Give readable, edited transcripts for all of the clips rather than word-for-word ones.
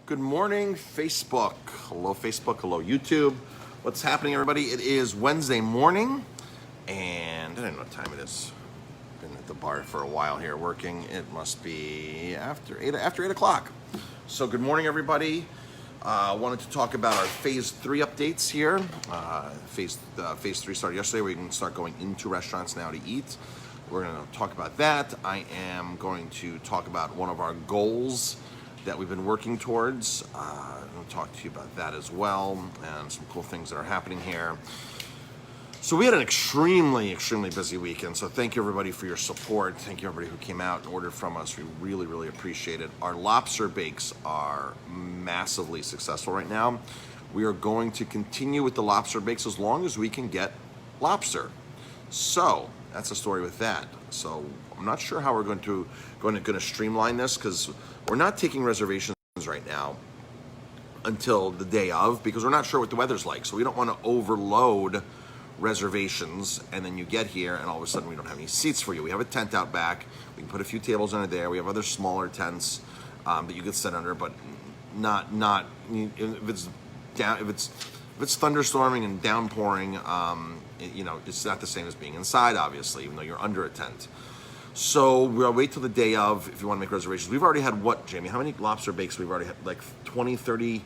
Good morning, Facebook. Hello, Facebook. Hello, YouTube. What's happening, everybody? It is Wednesday morning, and I don't know what time it is. Been at the bar for a while here working. It must be after 8 o'clock. So good morning, everybody. Wanted to talk about our Phase 3 updates here. Phase 3 started yesterday. We can start going into restaurants now to eat. We're going to talk about that. I am going to talk about one of our goals that we've been working towards. I'm going to talk to you about that as well, and some cool things that are happening here. So we had an extremely busy weekend, so thank you everybody for your support. Thank you everybody who came out and ordered from us. We really appreciate it. Our lobster bakes are massively successful right now. We are going to continue with the lobster bakes as long as we can get lobster. So that's the story with that. So I'm not sure how we're going to streamline this, because we're not taking reservations right now until the day of, because we're not sure what the weather's like. So we don't want to overload reservations and then you get here and all of a sudden we don't have any seats for you. We have a tent out back. We can put a few tables under there. We have other smaller tents that you could sit under, but not if it's thunderstorming and downpouring. It's not the same as being inside, obviously, even though you're under a tent. So we'll wait till the day of if you want to make reservations. We've already had what, Jamie? How many lobster bakes? We've already had like 20, 30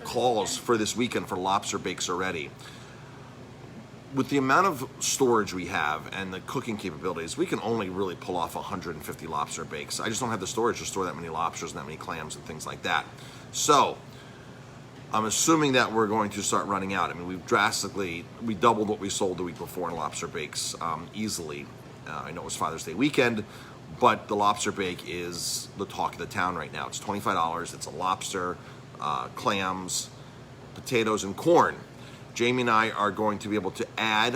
calls for this weekend for lobster bakes already. With the amount of storage we have and the cooking capabilities, we can only really pull off 150 lobster bakes. I just don't have the storage to store that many lobsters and that many clams and things like that. So I'm assuming that we're going to start running out. I mean, we doubled what we sold the week before in lobster bakes easily. I know it was Father's Day weekend, but the lobster bake is the talk of the town right now. It's $25. It's a lobster, clams, potatoes, and corn. Jamie and I are going to be able to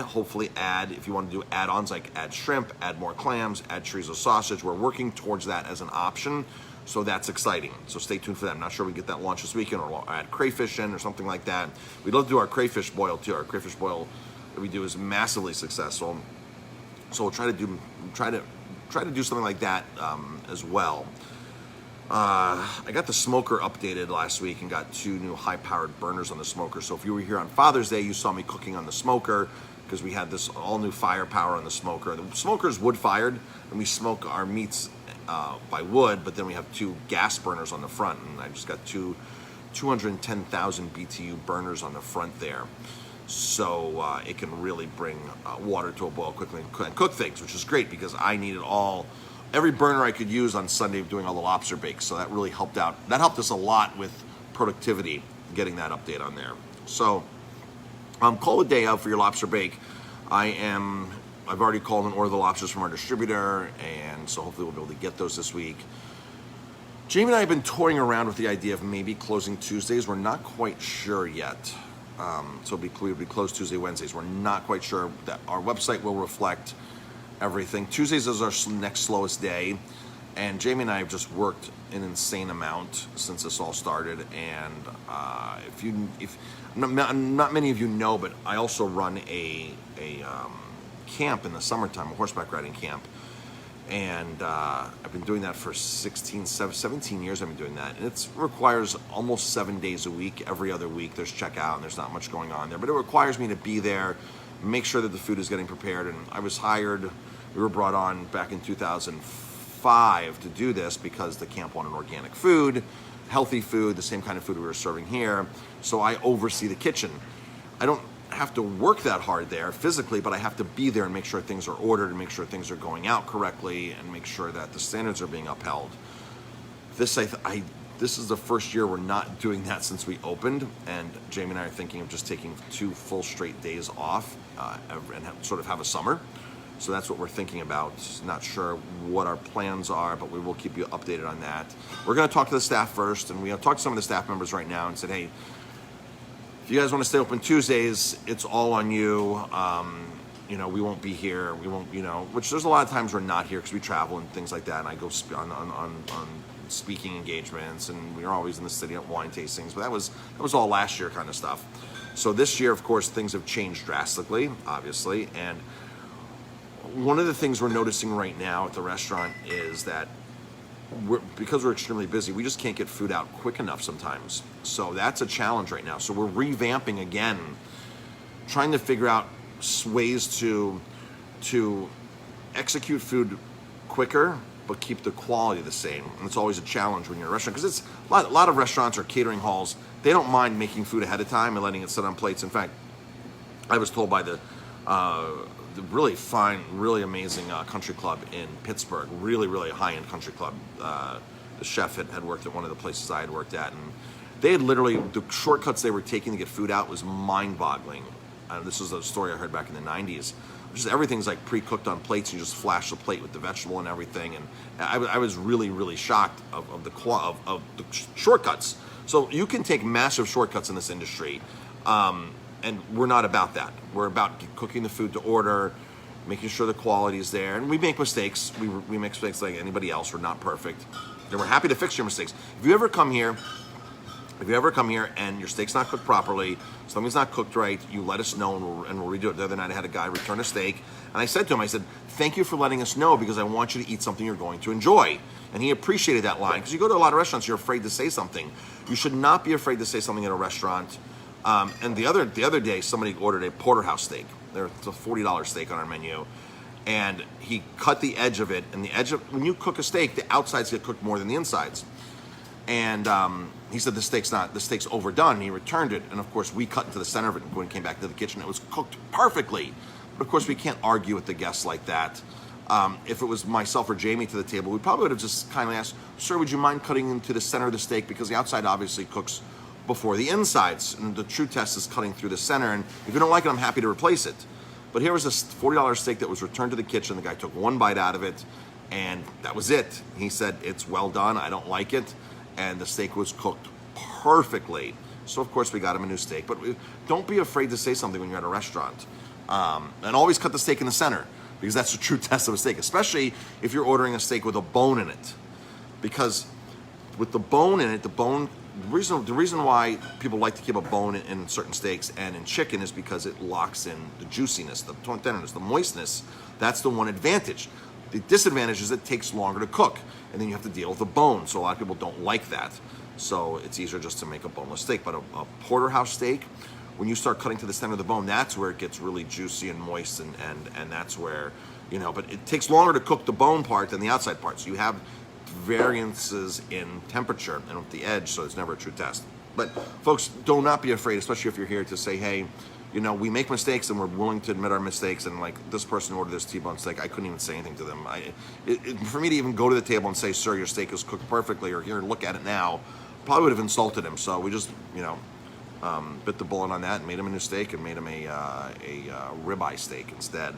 hopefully add, if you want to do add-ons like add shrimp, add more clams, add chorizo sausage. We're working towards that as an option, so that's exciting. So stay tuned for that. I'm not sure we get that launch this weekend, or we'll add crayfish in or something like that. We'd love to do our crayfish boil too. Our crayfish boil that we do is massively successful. So we'll try to do something like that as well. I got the smoker updated last week and got 2 new high-powered burners on the smoker. So if you were here on Father's Day, you saw me cooking on the smoker because we had this all-new firepower on the smoker. The smoker is wood-fired, and we smoke our meats by wood, but then we have 2 gas burners on the front, and I just got 210,000 BTU burners on the front there. So it can really bring water to a boil quickly and cook things, which is great because I needed every burner I could use on Sunday doing all the lobster bakes. So that really helped out. That helped us a lot with productivity, getting that update on there. So call a day out for your lobster bake. I've already called and ordered the lobsters from our distributor, and so hopefully we'll be able to get those this week. Jamie and I have been toying around with the idea of maybe closing Tuesdays. We're not quite sure yet. So it'll be closed Tuesday, Wednesdays. We're not quite sure that our website will reflect everything. Tuesdays is our next slowest day, and Jamie and I have just worked an insane amount since this all started. And if not many of you know, but I also run a camp in the summertime, a horseback riding camp. And I've been doing that for 17 years. I've been doing that, and it requires almost 7 days a week. Every other week there's checkout, and there's not much going on there, but it requires me to be there, make sure that the food is getting prepared. And I was hired, we were brought on back in 2005 to do this because the camp wanted organic food, healthy food, the same kind of food we were serving here. So I oversee the kitchen. I don't have to work that hard there physically, but I have to be there and make sure things are ordered and make sure things are going out correctly and make sure that the standards are being upheld. This is the first year we're not doing that since we opened, and Jamie and I are thinking of just taking 2 full straight days off and sort of have a summer. So that's what we're thinking about. Not sure what our plans are, but we will keep you updated on that. We're going to talk to the staff first, and we have talked to some of the staff members right now and said, hey, if you guys want to stay open Tuesdays, it's all on you. We won't be here. We won't, which there's a lot of times we're not here because we travel and things like that. And I go on speaking engagements, and we're always in the city at wine tastings. But that was all last year kind of stuff. So this year, of course, things have changed drastically, obviously. And one of the things we're noticing right now at the restaurant is that because we're extremely busy, we just can't get food out quick enough sometimes. So that's a challenge right now. So we're revamping again, trying to figure out ways to execute food quicker, but keep the quality the same. And it's always a challenge when you're in a restaurant, because it's a lot of restaurants or catering halls, they don't mind making food ahead of time and letting it sit on plates. In fact, I was told by the really fine, really amazing country club in Pittsburgh, really high-end country club. The chef had worked at one of the places I had worked at, and they had literally, the shortcuts they were taking to get food out was mind-boggling. This was a story I heard back in the 90s. Just everything's like pre-cooked on plates. You just flash the plate with the vegetable and everything, and I was really shocked of the shortcuts. So you can take massive shortcuts in this industry, and we're not about that. We're about cooking the food to order, making sure the quality is there, and we make mistakes. We make mistakes like anybody else. We're not perfect, and we're happy to fix your mistakes. If you ever come here and your steak's not cooked properly, something's not cooked right, you let us know and we'll redo it. The other night I had a guy return a steak, and I said to him, thank you for letting us know, because I want you to eat something you're going to enjoy. And he appreciated that line, because you go to a lot of restaurants, you're afraid to say something. You should not be afraid to say something at a restaurant. And the other day, somebody ordered a porterhouse steak. It's a $40 steak on our menu. And he cut the edge of it, and when you cook a steak, the outsides get cooked more than the insides. And he said the steak's overdone, and he returned it. And of course, we cut into the center of it, and when he came back to the kitchen, it was cooked perfectly. But of course, we can't argue with the guests like that. If it was myself or Jamie to the table, we probably would have just kindly asked, sir, would you mind cutting into the center of the steak, because the outside obviously cooks before the insides, and the true test is cutting through the center, and if you don't like it, I'm happy to replace it. But here was this $40 steak that was returned to the kitchen. The guy took one bite out of it, and that was it. He said, it's well done, I don't like it, and the steak was cooked perfectly. So of course we got him a new steak, but don't be afraid to say something when you're at a restaurant. And always cut the steak in the center, because that's the true test of a steak, especially if you're ordering a steak with a bone in it. Because with the bone in it, the reason why people like to keep a bone in certain steaks and in chicken is because it locks in the juiciness, the tenderness, the moistness. That's the one advantage. The disadvantage is it takes longer to cook, and then you have to deal with the bone. So a lot of people don't like that. So it's easier just to make a boneless steak. But a porterhouse steak, when you start cutting to the center of the bone, that's where it gets really juicy and moist, and that's where, but it takes longer to cook the bone part than the outside part. So you have variances in temperature and with the edge, so it's never a true test. But folks, do not be afraid, especially if you're here, to say, hey, we make mistakes and we're willing to admit our mistakes. And like, this person ordered this T-bone steak, I couldn't even say anything to them. For me to even go to the table and say, sir, your steak is cooked perfectly, or here, look at it now, probably would have insulted him. So we just bit the bullet on that and made him a new steak, and made him a ribeye steak instead.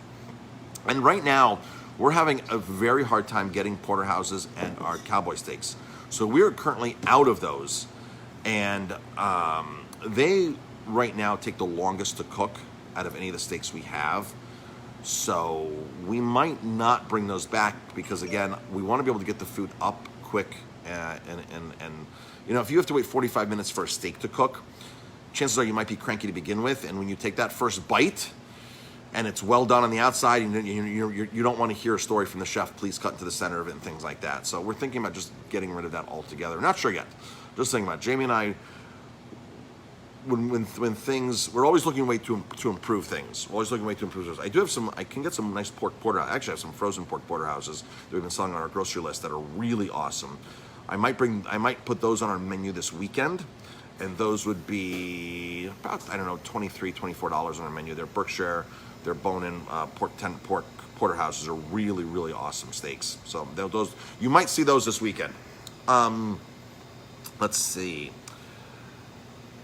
And right now, we're having a very hard time getting porterhouses and our cowboy steaks. So we're currently out of those. And they, right now, take the longest to cook out of any of the steaks we have. So we might not bring those back, because, again, we want to be able to get the food up quick. And if you have to wait 45 minutes for a steak to cook, chances are you might be cranky to begin with. And when you take that first bite, and it's well done on the outside, you don't want to hear a story from the chef, please cut into the center of it, and things like that. So we're thinking about just getting rid of that altogether. Not sure yet. Just thinking about it. Jamie and I, when things, we're always looking a way to improve things. We're always looking a way to improve things. I can get some nice pork porterhouse. Actually, I have some frozen pork porterhouses that we've been selling on our grocery list that are really awesome. I might put those on our menu this weekend, and those would be about, $23, $24 on our menu. They're Berkshire. Their bone-in pork porterhouses are really, really awesome steaks. So those, you might see those this weekend. Let's see.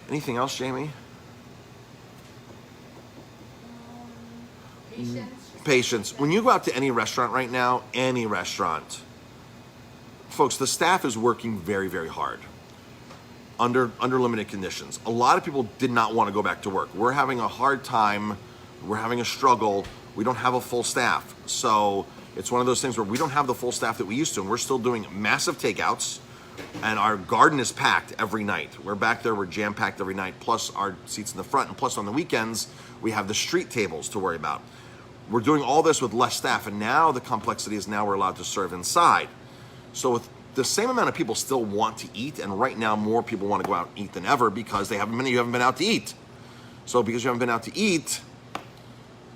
Anything else, Jamie? Patience. When you go out to any restaurant right now, any restaurant, folks, the staff is working very, very hard under limited conditions. A lot of people did not want to go back to work. We're having a hard time. We're having a struggle. We don't have a full staff. So it's one of those things where we don't have the full staff that we used to, and we're still doing massive takeouts, and our garden is packed every night. We're back there, we're jam-packed every night, plus our seats in the front, and plus on the weekends, we have the street tables to worry about. We're doing all this with less staff, and now the complexity is now we're allowed to serve inside. So with the same amount of people still want to eat, and right now more people want to go out and eat than ever because you haven't been out to eat. So because you haven't been out to eat,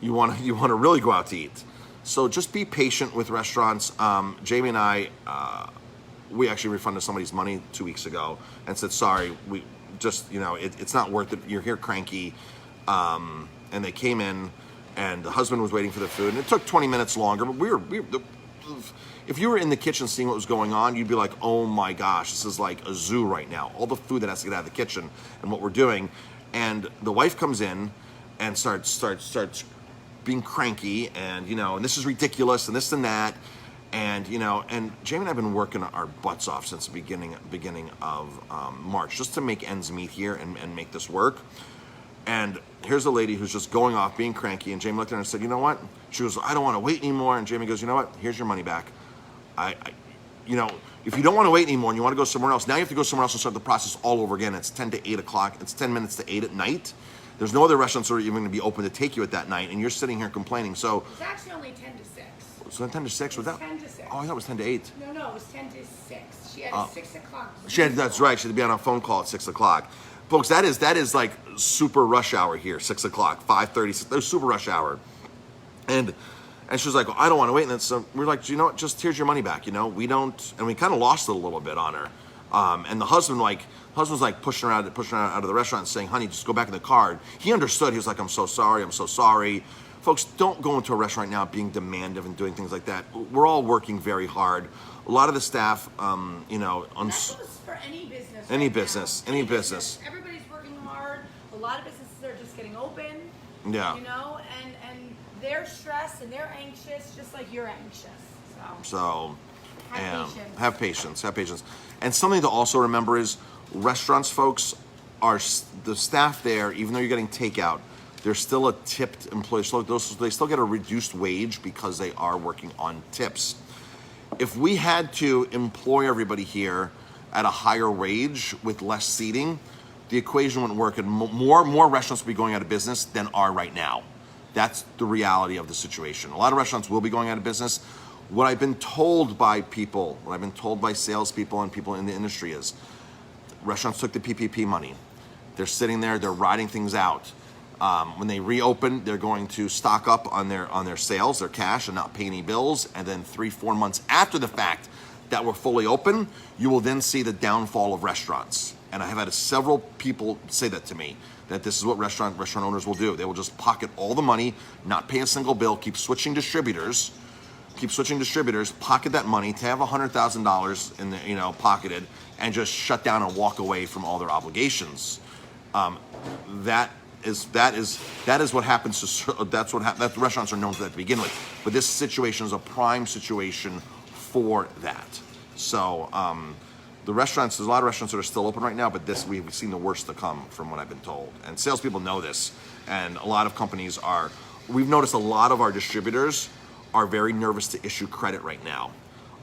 you want to really go out to eat. So just be patient with restaurants. Jamie and I, we actually refunded somebody's money 2 weeks ago and said, sorry, we just, it's not worth it. You're here cranky. And they came in, and the husband was waiting for the food, and it took 20 minutes longer, but if you were in the kitchen seeing what was going on, you'd be like, oh my gosh, this is like a zoo right now. All the food that has to get out of the kitchen and what we're doing. And the wife comes in and starts being cranky, and and this is ridiculous and this and that. And and Jamie and I have been working our butts off since the beginning of March just to make ends meet here and make this work. And here's a lady who's just going off, being cranky, and Jamie looked at her and said, you know what? She goes, I don't want to wait anymore. And Jamie goes, you know what? Here's your money back. If you don't want to wait anymore and you want to go somewhere else, now you have to go somewhere else and start the process all over again. It's 10 to 8 o'clock. It's 10 minutes to 8 at night. There's no other restaurants that are even going to be open to take you at that night, and you're sitting here complaining. So it's actually only 10 to 6. So 10 to 6 was that? 10 to 6. Oh, I thought it was 10 to 8. No, it was 10 to 6. She had a 6 o'clock. That's right. She had to be on a phone call at 6 o'clock. Folks, that is like super rush hour here, 6 o'clock, 5:30. There's super rush hour. And she was like, well, I don't want to wait. And then so we're like, you know what? Just here's your money back. We don't. And we kind of lost it a little bit on her. And the husband's like pushing her out of the restaurant and saying, honey, just go back in the car. He understood. He was like, I'm so sorry. Folks, don't go into a restaurant now being demanding and doing things like that. We're all working very hard. A lot of the staff, that goes for any business. Any right business. Everybody's working hard. A lot of businesses are just getting open. Yeah. And they're stressed and they're anxious, just like you're anxious. So have patience. Have patience. And something to also remember is restaurants, folks, are the staff there, even though you're getting takeout, they're still a tipped employee. So they still get a reduced wage because they are working on tips. If we had to employ everybody here at a higher wage with less seating, the equation wouldn't work, and more restaurants would be going out of business than are right now. That's the reality of the situation. A lot of restaurants will be going out of business. What I've been told by people, what I've been told by salespeople and people in the industry is restaurants took the PPP money. They're sitting there, they're riding things out. When they reopen, they're going to stock up on their sales, their cash, and not pay any bills. And then 3-4 months after the fact that we're fully open, you will then see the downfall of restaurants. And I have had several people say that to me, that this is what restaurant owners will do. They will just pocket all the money, not pay a single bill, keep switching distributors, pocket that money to have $100,000 in the, pocketed, and just shut down and walk away from all their obligations. That is what happens to. That's restaurants are known for that to begin with. But this situation is a prime situation for that. So there's a lot of restaurants that are still open right now, but we've seen the worst to come from what I've been told. And salespeople know this, and a lot of companies are. We've noticed a lot of our distributors are very nervous to issue credit right now.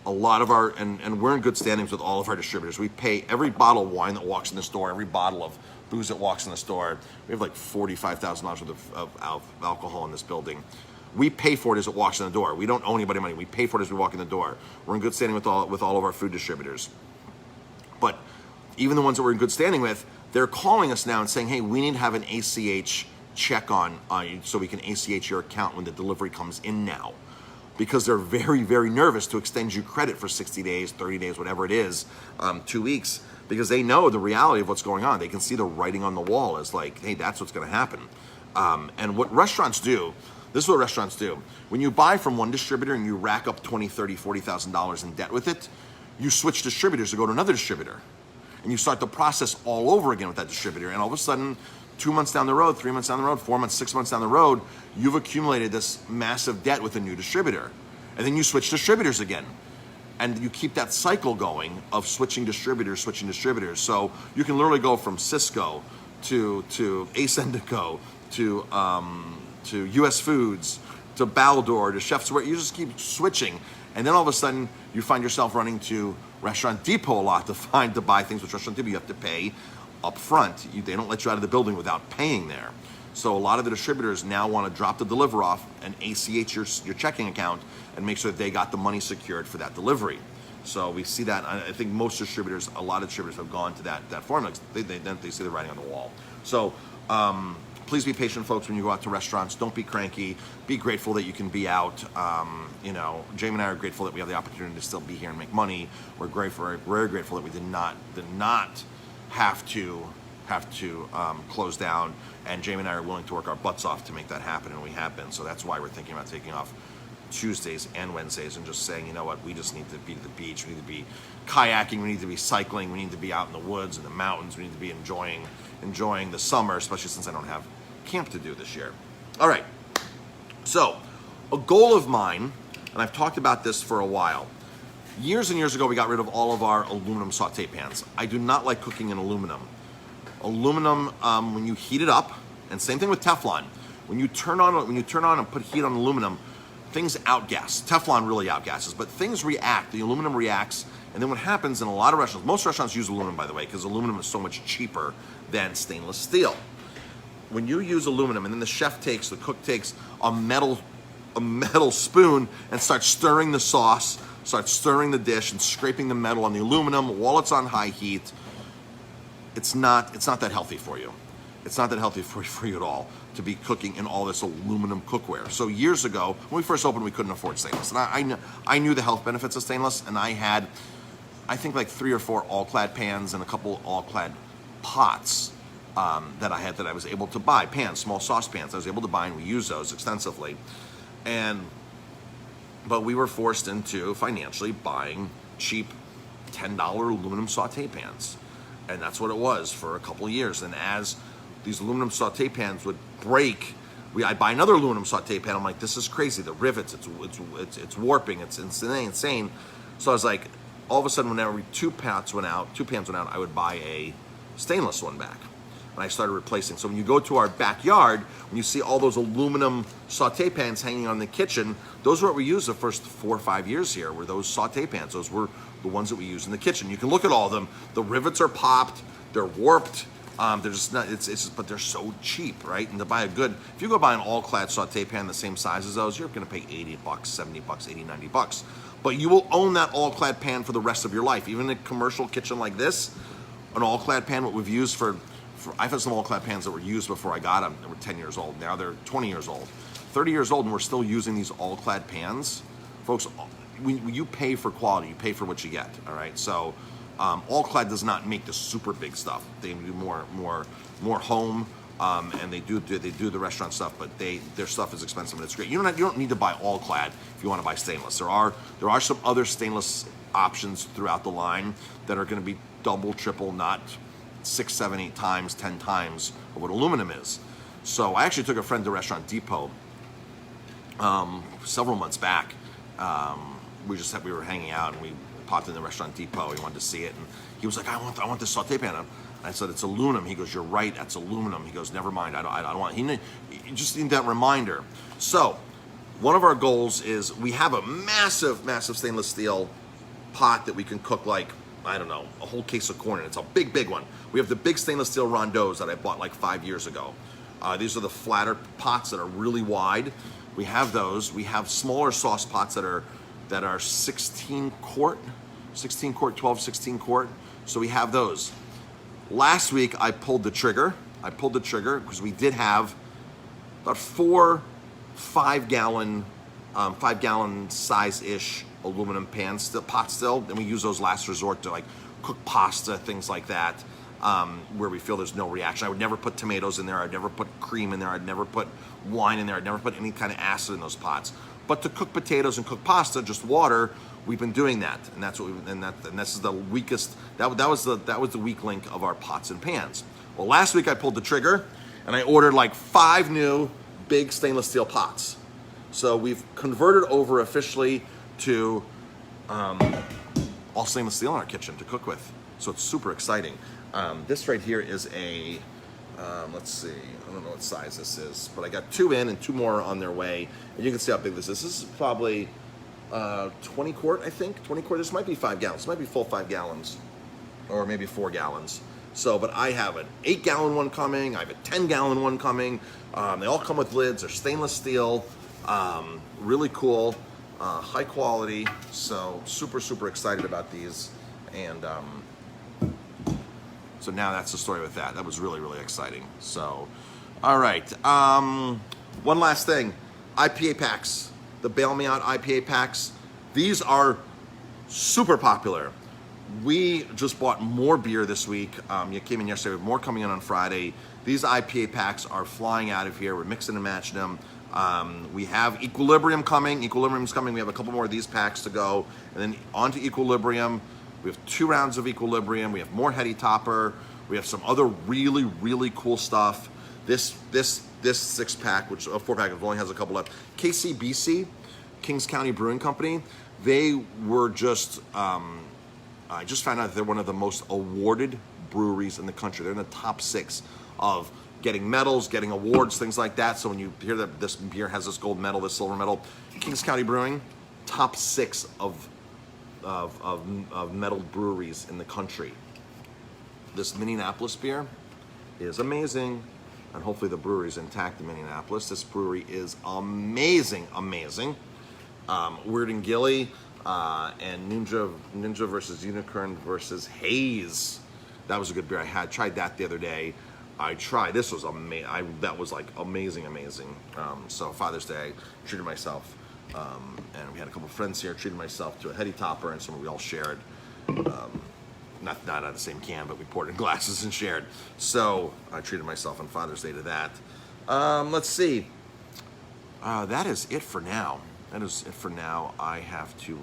A lot of and we're in good standings with all of our distributors. We pay every bottle of wine that walks in the store, every bottle of booze that walks in the store. We have like $45,000 worth of alcohol in this building. We pay for it as it walks in the door. We don't owe anybody money. We pay for it as we walk in the door. We're in good standing with all of our food distributors. But even the ones that we're in good standing with, they're calling us now and saying, hey, we need to have an ACH check on you so we can ACH your account when the delivery comes in now. Because they're very, very nervous to extend you credit for 60 days, 30 days, whatever it is, 2 weeks, because they know the reality of what's going on. They can see the writing on the wall as like, hey, that's what's going to happen. And what restaurants do, this is what restaurants do. When you buy from one distributor and you rack up $20,000, $30,000, $40,000 in debt with it, you switch distributors to go to another distributor. And you start the process all over again with that distributor. And all of a sudden, 2 months down the road, 3 months down the road, 4 months, 6 months down the road, you've accumulated this massive debt with a new distributor. And then you switch distributors again. And you keep that cycle going of switching distributors. So you can literally go from Cisco to Ace Indico to US Foods to Baldor to Chef's Where. You just keep switching. And then all of a sudden, you find yourself running to Restaurant Depot a lot to buy things with Restaurant Depot. You have to pay up front. They don't let you out of the building without paying there. So a lot of the distributors now want to drop the deliver off and ACH your checking account and make sure that they got the money secured for that delivery. So we see that. I think most distributors, a lot of distributors have gone to that formula. They see the writing on the wall. So please be patient, folks, when you go out to restaurants. Don't be cranky. Be grateful that you can be out. Jamie and I are grateful that we have the opportunity to still be here and make money. We're very grateful that we did not have to close down. And Jamie and I are willing to work our butts off to make that happen, and we have been. So that's why we're thinking about taking off Tuesdays and Wednesdays and just saying, you know what, we just need to be to the beach, we need to be kayaking, we need to be cycling, we need to be out in the woods and the mountains, we need to be enjoying the summer, especially since I don't have camp to do this year. All right, so a goal of mine, and I've talked about this for a while, years and years ago we got rid of all of our aluminum saute pans. I do not like cooking in aluminum. Aluminum, when you heat it up, and same thing with Teflon, when you turn on and put heat on aluminum, things outgas. Teflon really outgasses, but things react. The aluminum reacts, and then what happens in a lot of restaurants, most restaurants use aluminum, by the way, because aluminum is so much cheaper than stainless steel. When you use aluminum, and then the cook takes a metal spoon and starts stirring the sauce, starts stirring the dish and scraping the metal on the aluminum while it's on high heat, it's not that healthy for you. It's not that healthy for you at all to be cooking in all this aluminum cookware. So years ago, when we first opened, we couldn't afford stainless. And I knew the health benefits of stainless, and I had, I think, like 3 or 4 all-clad pans and a couple all-clad pots that I was able to buy. Pans, small saucepans I was able to buy, and we use those extensively. But we were forced into financially buying cheap $10 aluminum saute pans. And that's what it was for a couple of years. And as these aluminum saute pans would break, I'd buy another aluminum saute pan. I'm like, this is crazy. The rivets, it's warping. It's insane. So I was like, all of a sudden, whenever two pans went out, I would buy a stainless one back. And I started replacing. So when you go to our backyard, when you see all those aluminum saute pans hanging on the kitchen, those were what we used the first 4 or 5 years here, were those saute pans. Those were the ones that we used in the kitchen. You can look at all of them. The rivets are popped. They're warped. They're just not, but they're so cheap, right? And to buy if you go buy an all-clad saute pan the same size as those, you're gonna pay $80, $70, $80, $90. But you will own that all-clad pan for the rest of your life. Even in a commercial kitchen like this, an all-clad pan, what we've used I've had some all-clad pans that were used before I got them. They were 10 years old. Now they're 20 years old, 30 years old, and we're still using these all-clad pans. Folks, when you pay for quality, you pay for what you get, all right? So all-clad does not make the super big stuff. They do more home, and they do the restaurant stuff, but their stuff is expensive and it's great. You don't need to buy all-clad if you want to buy stainless. There are some other stainless options throughout the line that are going to be double, triple, not 6, 7, 8 times, 10 times of what aluminum is. So I actually took a friend to Restaurant Depot several months back. We were hanging out and we popped in the Restaurant Depot. He wanted to see it, and he was like, I want this saute pan. And I said, it's aluminum. He goes, you're right, that's aluminum. He goes, never mind, I don't want. He just need that reminder. So one of our goals is we have a massive stainless steel pot that we can cook like, I don't know, a whole case of corn in. It's a big one. We have the big stainless steel rondeaus that I bought like 5 years ago. These are the flatter pots that are really wide. We have those. We have smaller sauce pots that are 16 quart, 12, 16 quart. So we have those. Last week I pulled the trigger. Because we did have about 4 5-gallon size-ish aluminum pots still, and we use those last resort to like cook pasta, things like that, where we feel there's no reaction. I would never put tomatoes in there. I'd never put cream in there. I'd never put wine in there. I'd never put any kind of acid in those pots. But to cook potatoes and cook pasta, just water, we've been doing that, and that's what and this is the weakest. That was the weak link of our pots and pans. Well, last week I pulled the trigger, and I ordered like 5 new big stainless steel pots. So we've converted over officially to all stainless steel in our kitchen to cook with. So it's super exciting. This right here is a, let's see, I don't know what size this is, but I got 2 in and 2 more on their way. And you can see how big this is. This is probably 20 quart, I think. 20 quart, this might be 5 gallons. This might be full 5 gallons or maybe 4 gallons. So, but I have an 8-gallon one coming. I have a 10-gallon one coming. They all come with lids. They're stainless steel. Really cool. high quality. So super excited about these, and so now that's the story with that. That was really exciting. So, all right. One last thing, IPA packs, the Bail Me Out IPA packs. These are super popular. We just bought more beer this week. You came in yesterday with more coming in on Friday. These IPA packs are flying out of here. We're mixing and matching them. We have Equilibrium coming. Equilibrium's coming. We have a couple more of these packs to go. And then on to Equilibrium. We have 2 rounds of Equilibrium. We have more Heady Topper. We have some other really cool stuff. This 6-pack, which 4-pack only has a couple left. KCBC, Kings County Brewing Company. They were just, I just found out that they're one of the most awarded breweries in the country. They're in the top 6 of getting medals, getting awards, things like that. So when you hear that this beer has this gold medal, this silver medal, Kings County Brewing, top 6 of medal breweries in the country. This Minneapolis beer is amazing, and hopefully the brewery's intact in Minneapolis. This brewery is amazing. Weird and Gilly and Ninja versus Unicorn versus Haze. That was a good beer. I tried that the other day. This was amazing. That was like amazing. So Father's Day, treated myself, and we had a couple of friends here. Treated myself to a Heady Topper, and some we all shared. Not out of the same can, but we poured in glasses and shared. So I treated myself on Father's Day to that. Let's see. That is it for now. I have to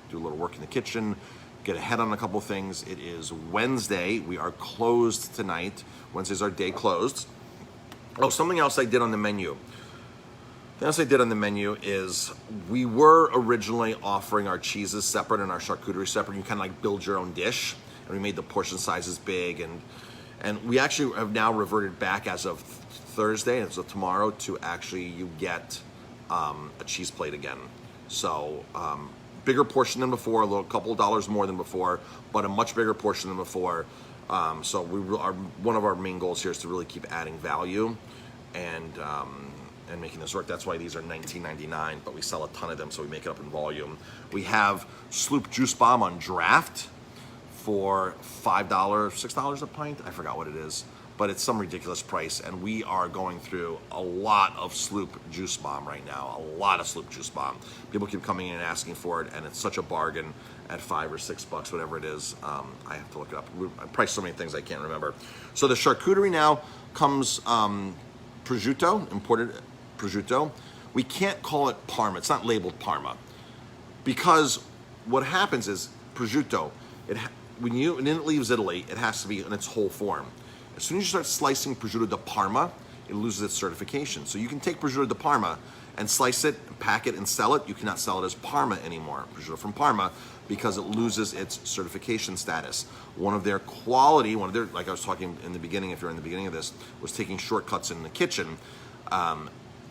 do a little work in the kitchen, get ahead on a couple things. It is Wednesday. We are closed tonight. Wednesday's our day closed. Oh, something else I did on the menu. The else I did on the menu is we were originally offering our cheeses separate and our charcuterie separate. You kind of like build your own dish, and we made the portion sizes big, and we actually have now reverted back as of Thursday, as of tomorrow, to actually you get a cheese plate again. So bigger portion than before, a couple of dollars more than before, but a much bigger portion than before. So one of our main goals here is to really keep adding value and making this work. That's why these are $19.99, but we sell a ton of them, so we make it up in volume. We have Sloop Juice Bomb on draft for $5, $6 a pint. I forgot what it is, but it's some ridiculous price, and we are going through a lot of Sloop Juice Bomb right now, a lot of Sloop Juice Bomb. People keep coming in and asking for it, and it's such a bargain at $5 or $6, whatever it is. I have to look it up. I priced so many things I can't remember. So the charcuterie now comes prosciutto, imported prosciutto. We can't call it Parma. It's not labeled Parma, because what happens is prosciutto, when it leaves Italy, it has to be in its whole form. As soon as you start slicing prosciutto di Parma, it loses its certification. So you can take prosciutto di Parma and slice it, pack it, and sell it. You cannot sell it as Parma anymore, prosciutto from Parma, because it loses its certification status. One of their, like I was talking in the beginning, if you're in the beginning of this, was taking shortcuts in the kitchen.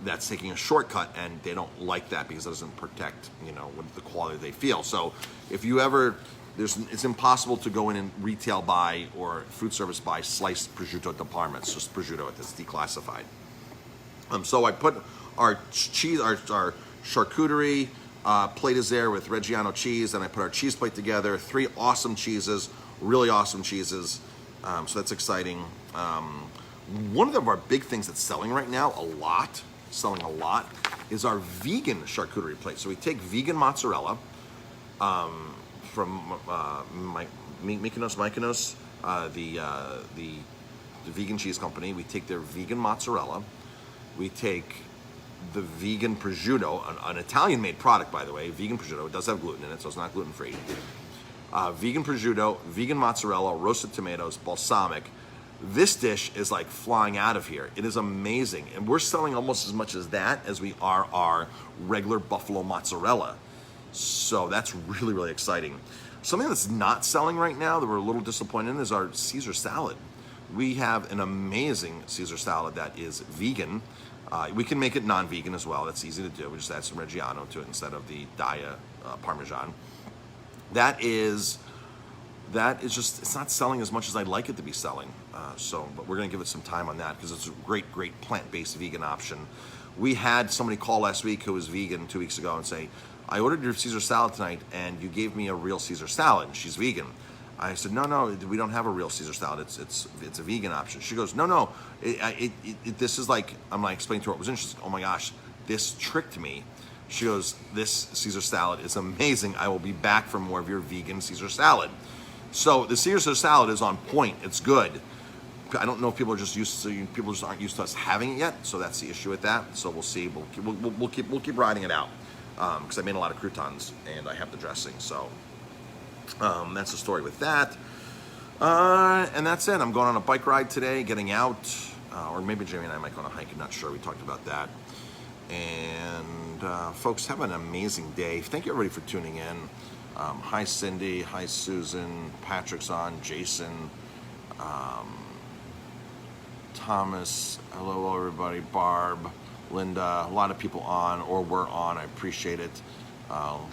That's taking a shortcut, and they don't like that because it doesn't protect, with the quality they feel. So if you ever, it's impossible to go in and retail buy or food service buy sliced prosciutto di Parma. It's just prosciutto. It's declassified. So I put our cheese, our charcuterie plate is there with Reggiano cheese, and I put our cheese plate together. 3 awesome cheeses, really awesome cheeses. So that's exciting. One of our big things that's selling right now selling a lot, is our vegan charcuterie plate. So we take vegan mozzarella from Mykonos, the vegan cheese company. We take their vegan mozzarella. We take the vegan prosciutto, an Italian-made product, by the way. Vegan prosciutto. It does have gluten in it, so it's not gluten-free. Vegan prosciutto, vegan mozzarella, roasted tomatoes, balsamic. This dish is like flying out of here. It is amazing. And we're selling almost as much as that as we are our regular buffalo mozzarella. So that's really exciting. Something that's not selling right now that we're a little disappointed in is our Caesar salad. We have an amazing Caesar salad that is vegan. We can make it non-vegan as well. That's easy to do. We just add some Reggiano to it instead of the Daya Parmesan. That is just, it's not selling as much as I'd like it to be selling. But we're going to give it some time on that because it's a great plant-based vegan option. We had somebody call last week who was vegan 2 weeks ago and say, I ordered your Caesar salad tonight, and you gave me a real Caesar salad. She's vegan. I said, no, we don't have a real Caesar salad. It's a vegan option. She goes, no, this is like, I'm like explaining to her what was interesting. Oh my gosh, this tricked me. She goes, this Caesar salad is amazing. I will be back for more of your vegan Caesar salad. So the Caesar salad is on point. It's good. I don't know if people are just people just aren't used to us having it yet. So that's the issue with that. So we'll see. We'll keep riding it out because I made a lot of croutons and I have the dressing. So that's the story with that. And that's it. I'm going on a bike ride today, getting out, or maybe Jamie and I might go on a hike. I'm not sure. We talked about that. And folks, have an amazing day. Thank you everybody for tuning in. Hi Cindy, hi Susan, Patrick's on, Jason, Thomas, hello everybody, Barb, Linda, a lot of people on or were on. I appreciate it.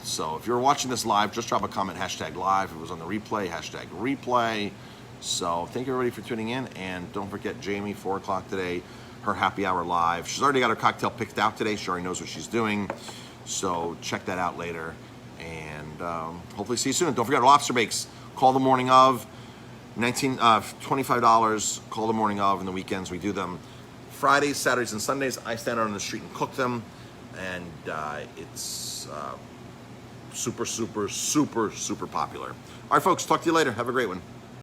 So if you're watching this live, just drop a comment, #live. If it was on the replay, #replay. So thank you everybody for tuning in, and don't forget Jamie, 4 o'clock today, her happy hour live. She's already got her cocktail picked out today. She already knows what she's doing. So check that out later, and hopefully see you soon. Don't forget our lobster bakes. Call the morning of. $25. Call the morning of, and the weekends we do them. Fridays, Saturdays, and Sundays, I stand out on the street and cook them, and it's super, super, super, super popular. All right, folks, talk to you later. Have a great one.